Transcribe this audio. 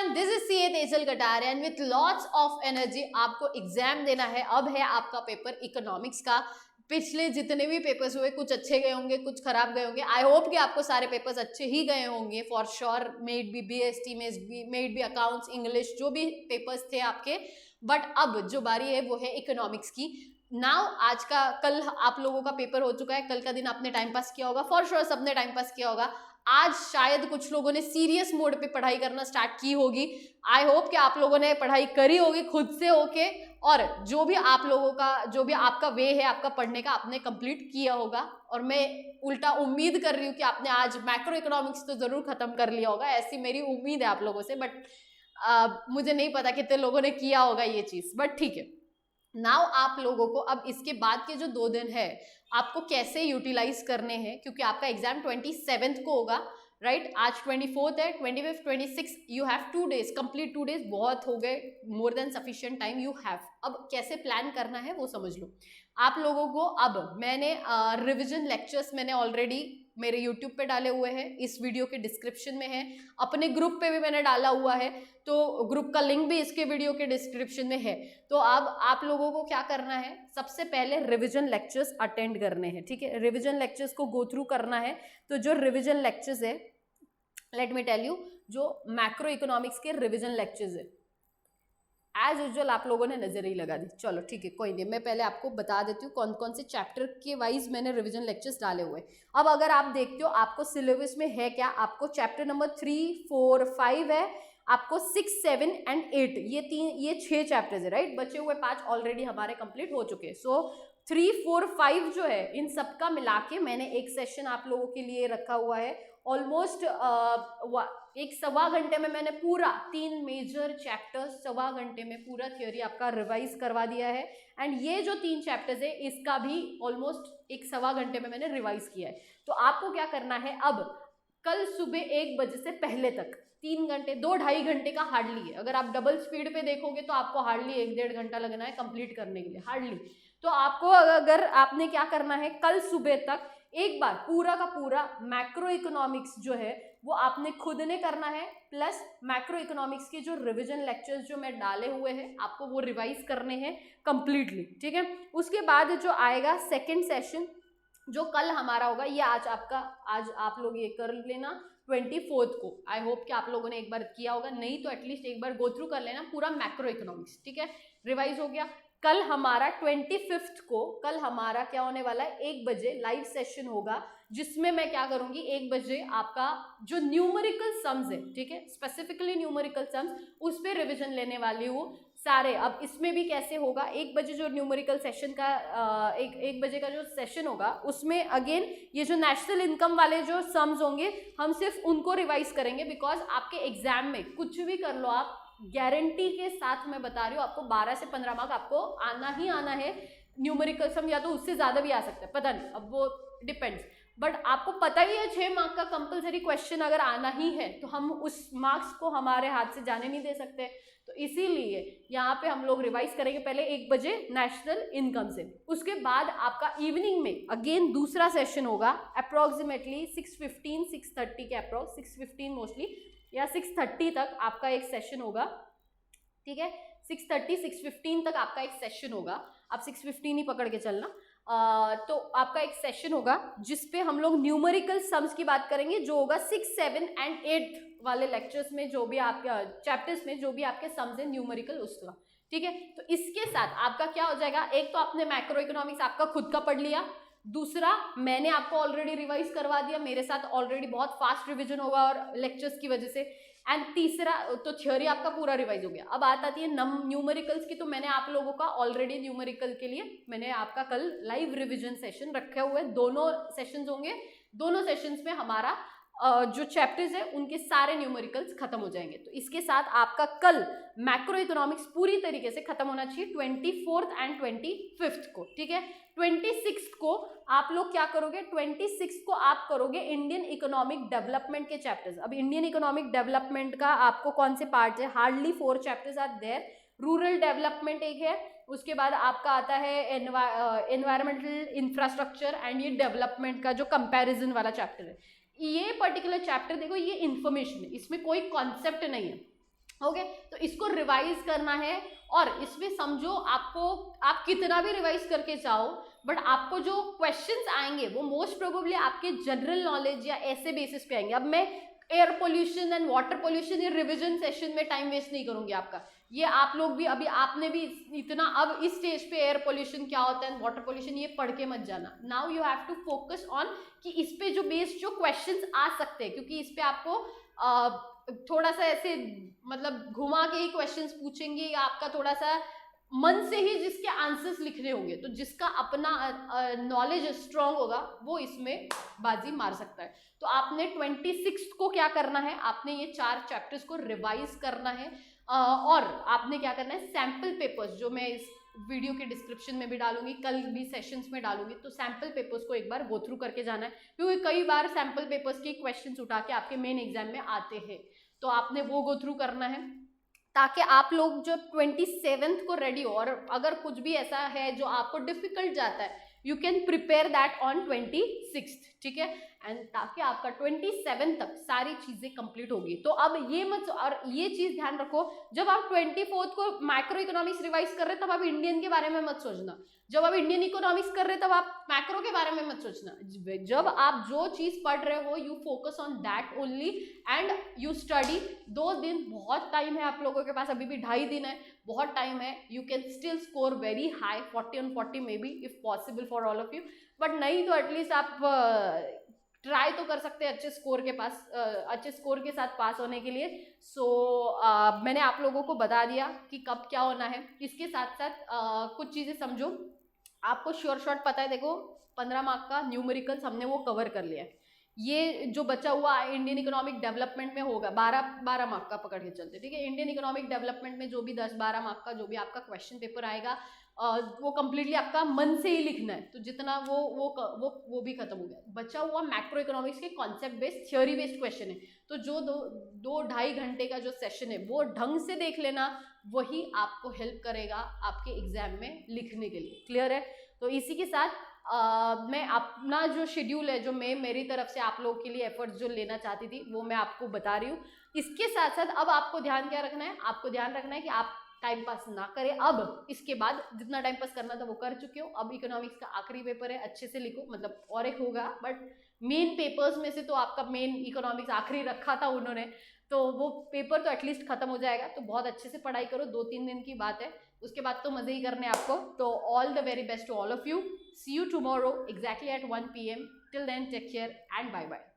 everyone, this is CA Tejal Kataria and with lots of energy आपको exam देना है। अब है आपका पेपर इकोनॉमिक्स का। पिछले जितने भी पेपर्स हुए कुछ अच्छे गए होंगे, कुछ खराब गए होंगे। आई होप कि आपको सारे पेपर्स अच्छे ही गए होंगे for sure. Maybe BST maybe accounts, English, जो भी पेपर्स थे आपके। बट अब जो बारी है वो है इकोनॉमिक्स की। नाउ आज का, कल आप लोगों का पेपर हो चुका है, कल का दिन आपने टाइम पास किया होगा, फॉर श्योर सबने टाइम पास किया होगा। आज शायद कुछ लोगों ने सीरियस मोड पे पढ़ाई करना स्टार्ट की होगी। आई होप कि आप लोगों ने पढ़ाई करी होगी खुद से होके, और जो भी आप लोगों का, जो भी आपका वे है आपका पढ़ने का, आपने कंप्लीट किया होगा। और मैं उल्टा उम्मीद कर रही हूँ कि आपने आज मैक्रो इकोनॉमिक्स तो जरूर खत्म कर लिया होगा, ऐसी मेरी उम्मीद है आप लोगों से। बट मुझे नहीं पता कितने लोगों ने किया होगा ये चीज, बट ठीक है। नाउ आप लोगों को अब इसके बाद के जो 2 दिन है आपको कैसे यूटिलाइज करने हैं, क्योंकि आपका एग्जाम 27 को होगा, राइट। आज 24 है, 25, 26, you have 2 days, complete 2 days बहुत हो गए, more than sufficient time you have. अब कैसे प्लान करना है वो समझ लो आप लोगों को। अब मैंने रिविजन लेक्चर्स मैंने ऑलरेडी मेरे YouTube पे डाले हुए हैं, इस वीडियो के डिस्क्रिप्शन में है, अपने ग्रुप पे भी मैंने डाला हुआ है, तो ग्रुप का लिंक भी इसके वीडियो के डिस्क्रिप्शन में है। तो अब आप लोगों को क्या करना है, सबसे पहले रिवीजन लेक्चर्स अटेंड करने हैं, ठीक है। रिवीजन लेक्चर्स को गो थ्रू करना है। तो जो रिवीजन लेक्चर्स है, लेट मी टेल यू, जो मैक्रो इकोनॉमिक्स के रिवीजन लेक्चर्स है, एज यूजुअल आप लोगों ने नजर ही लगा दी। चलो ठीक है, कोई नहीं, मैं पहले आपको बता देती हूँ कौन कौन से चैप्टर के वाइज मैंने रिवीजन लेक्चर्स डाले हुए। अब अगर आप देखते हो आपको सिलेबस में है क्या, आपको चैप्टर नंबर 3, 4, 5 है, आपको 6, 7 एंड 8, ये 6 चैप्टर्स है, राइट। बचे हुए 5 ऑलरेडी हमारे कंप्लीट हो चुके हैं। सो 3, 4, 5 जो है, इन सब का मिला के मैंने एक सेशन आप लोगों के लिए रखा हुआ है। ऑलमोस्ट 1-1.25 घंटे में मैंने पूरा 3 मेजर चैप्टर्स 1.25 घंटे में पूरा थ्योरी आपका रिवाइज करवा दिया है। एंड ये जो 3 चैप्टर्स है इसका भी ऑलमोस्ट 1-1.25 घंटे में मैंने रिवाइज किया है। तो आपको क्या करना है, अब कल सुबह 1 बजे से पहले तक 3 घंटे, 2-2.5 घंटे का हार्डली है। अगर आप डबल स्पीड पे देखोगे तो आपको हार्डली 1-1.5 घंटा लगना है कंप्लीट करने के लिए, हार्डली। तो आपको, अगर आपने क्या करना है, कल सुबह तक एक बार पूरा का पूरा मैक्रो इकोनॉमिक्स जो है वो आपने खुद ने करना है, प्लस मैक्रो इकोनॉमिक्स के जो रिवीजन लेक्चर्स जो मैं डाले हुए हैं आपको वो रिवाइज करने हैं कंप्लीटली, ठीक है। उसके बाद जो आएगा सेकंड सेशन जो कल हमारा होगा, ये आज आप लोग ये कर लेना 24 को। आई होप कि आप लोगों ने एक बार किया होगा, नहीं तो एटलीस्ट एक बार गो थ्रू कर लेना पूरा मैक्रो इकोनॉमिक्स, ठीक है। रिवाइज हो गया। कल हमारा 25 को, कल हमारा क्या होने वाला है, 1 बजे लाइव सेशन होगा, जिसमें मैं क्या करूंगी, 1 बजे आपका जो न्यूमेरिकल सम्स है, ठीक है, स्पेसिफिकली न्यूमेरिकल सम्स, उस पर रिविजन लेने वाली हूँ सारे। अब इसमें भी कैसे होगा, 1 बजे जो न्यूमेरिकल सेशन का एक बजे का जो सेशन होगा, उसमें अगेन ये जो नेशनल इनकम वाले जो सम्स होंगे हम सिर्फ उनको रिवाइज करेंगे, बिकॉज आपके एग्जाम में कुछ भी कर लो आप, गारंटी के साथ मैं बता रही हूँ, आपको 12 से 15 मार्क आपको आना ही आना है। न्यूमेरिकल सम या तो उससे ज्यादा भी आ सकता है, पता नहीं, अब वो डिपेंड्स। बट आपको पता ही है 6 मार्क का कंपलसरी क्वेश्चन अगर आना ही है तो हम उस मार्क्स को हमारे हाथ से जाने नहीं दे सकते। तो इसीलिए यहाँ पे हम लोग रिवाइज करेंगे पहले 1 बजे नेशनल इनकम से। उसके बाद आपका इवनिंग में अगेन दूसरा सेशन होगा, अप्रोक्सीमेटली 6:15, 6:30 के अप्रोक्स, 6:15 मोस्टली या 6:30 तक आपका एक सेशन होगा, ठीक है। 6:30, 6:15 तक आपका एक सेशन होगा, आप 6:15 ही पकड़ के चलना। तो आपका एक सेशन होगा जिसपे हम लोग न्यूमेरिकल सम्स की बात करेंगे, जो होगा 6, 7 एंड 8 वाले लेक्चर्स में, जो भी आपके चैप्टर्स में जो भी आपके सम्स है न्यूमेरिकल उसका, ठीक है। तो इसके साथ आपका क्या हो जाएगा, एक तो आपने मैक्रो इकोनॉमिक्स आपका खुद का पढ़ लिया, दूसरा मैंने आपको ऑलरेडी रिवाइज करवा दिया, मेरे साथ ऑलरेडी बहुत फास्ट रिवीजन होगा और लेक्चर्स की वजह से, एंड तीसरा तो थ्योरी आपका पूरा रिवाइज हो गया। अब बात आती है न्यूमेरिकल्स की, तो मैंने आप लोगों का ऑलरेडी न्यूमेरिकल के लिए मैंने आपका कल लाइव रिवीजन सेशन रखे हुए, दोनों सेशंस होंगे, दोनों सेशंस में हमारा जो चैप्टर्स है उनके सारे न्यूमेरिकल्स खत्म हो जाएंगे। तो इसके साथ आपका कल मैक्रो इकोनॉमिक्स पूरी तरीके से खत्म होना चाहिए 24 एंड 25 को, ठीक है। 26 को आप लोग क्या करोगे, 26 को आप करोगे इंडियन इकोनॉमिक डेवलपमेंट के चैप्टर्स। अब इंडियन इकोनॉमिक डेवलपमेंट का आपको कौन से पार्ट है, hardly 4 chapters are there. Rural development एक है, उसके बाद आपका आता है एनवायरमेंटल इंफ्रास्ट्रक्चर एंड ये डेवलपमेंट का जो कंपैरिजन वाला चैप्टर है। ये पर्टिकुलर चैप्टर देखो, ये इंफॉर्मेशन है, इसमें कोई कॉन्सेप्ट नहीं है, ओके तो इसको रिवाइज करना है, और इसमें समझो आपको, आप कितना भी रिवाइज करके जाओ बट आपको जो क्वेश्चंस आएंगे वो मोस्ट प्रोबेबली आपके जनरल नॉलेज या ऐसे बेसिस पे आएंगे। अब मैं air pollution and water pollution ये रिविजन सेशन में टाइम वेस्ट नहीं करूंगी आपका, ये आप लोग भी अभी आपने भी इतना अब इस स्टेज पे एयर पोल्यूशन क्या होता है, वाटर पोल्यूशन, ये पढ़ के मत जाना। Now you have to focus on कि इस पे जो बेस्ड जो क्वेश्चंस आ सकते हैं, क्योंकि इस पे आपको थोड़ा सा ऐसे मतलब घुमा के ही क्वेश्चंस पूछेंगे, या आपका थोड़ा सा मन से ही जिसके आंसर्स लिखने होंगे, तो जिसका अपना नॉलेज स्ट्रांग होगा वो इसमें बाजी मार सकता है। तो आपने 26 को क्या करना है, आपने ये 4 चैप्टर्स को रिवाइज करना है, और आपने क्या करना है, सैम्पल पेपर्स जो मैं इस वीडियो के डिस्क्रिप्शन में भी डालूंगी, कल भी सेशंस में डालूंगी, तो सैम्पल पेपर्स को एक बार गो थ्रू करके जाना है, क्योंकि कई बार सैम्पल पेपर्स के क्वेश्चंस उठा के आपके मेन एग्जाम में आते हैं, तो आपने वो गो थ्रू करना है ताकि आप लोग जो 27th को रेडी हो, और अगर कुछ भी ऐसा है जो आपको डिफिकल्ट जाता है you can prepare that on 26th, ठीक है, एंड ताकि आपका 27 तक सारी चीजें कंप्लीट होगी। तो अब ये मत, और ये चीज ध्यान रखो, जब आप 24th को माइक्रो इकोनॉमिक्स रिवाइज कर रहे तब आप इंडियन के बारे में मत सोचना, जब आप इंडियन इकोनॉमिक्स कर रहे तब आप मैक्रो के बारे में मत सोचना। जब आप जो चीज पढ़ रहे हो you focus on that only and you study. 2 दिन बहुत टाइम है आप लोगों के पास, अभी भी 2.5 दिन है, बहुत टाइम है, you can still score very high, 40 on 40 may be if possible for all of you, but नहीं तो एटलीस्ट आप ट्राई तो कर सकते हैं अच्छे स्कोर के पास, अच्छे स्कोर के साथ पास होने के लिए। सो मैंने आप लोगों को बता दिया कि कब क्या होना है। इसके साथ साथ कुछ चीज़ें समझो, आपको श्योर शॉट पता है, देखो 15 मार्क का न्यूमेरिकल्स हमने वो कवर कर लिया है, ये जो बचा हुआ इंडियन इकोनॉमिक डेवलपमेंट में होगा 12 मार्क का पकड़ के चलते, ठीक है। इंडियन इकोनॉमिक डेवलपमेंट में जो भी 10-12 मार्क का जो भी आपका क्वेश्चन पेपर आएगा वो कंप्लीटली आपका मन से ही लिखना है, तो जितना वो भी खत्म हो गया। बचा हुआ मैक्रो इकोनॉमिक्स के concept based theory based question है, तो जो 2-2.5 घंटे का जो सेशन है वो ढंग से देख लेना, वही आपको हेल्प करेगा आपके एग्जाम में लिखने के लिए। क्लियर है? तो इसी के साथ मैं अपना जो शेड्यूल है, जो मैं मेरी तरफ से आप लोगों के लिए एफर्ट्स जो लेना चाहती थी वो मैं आपको बता रही हूँ। इसके साथ साथ अब आपको ध्यान क्या रखना है, आपको ध्यान रखना है कि आप टाइम पास ना करें। अब इसके बाद जितना टाइम पास करना था वो कर चुके हो, अब इकोनॉमिक्स का आखिरी पेपर है, अच्छे से लिखो, मतलब और एक होगा बट मेन पेपर्स में से तो आपका मेन इकोनॉमिक्स आखिरी रखा था उन्होंने, तो वो पेपर तो एटलीस्ट खत्म हो जाएगा, तो बहुत अच्छे से पढ़ाई करो। 2-3 दिन की बात है, उसके बाद तो मजे ही करने आपको। तो all the very best to all of you, see you tomorrow exactly at 1 PM। Till then take care and bye bye.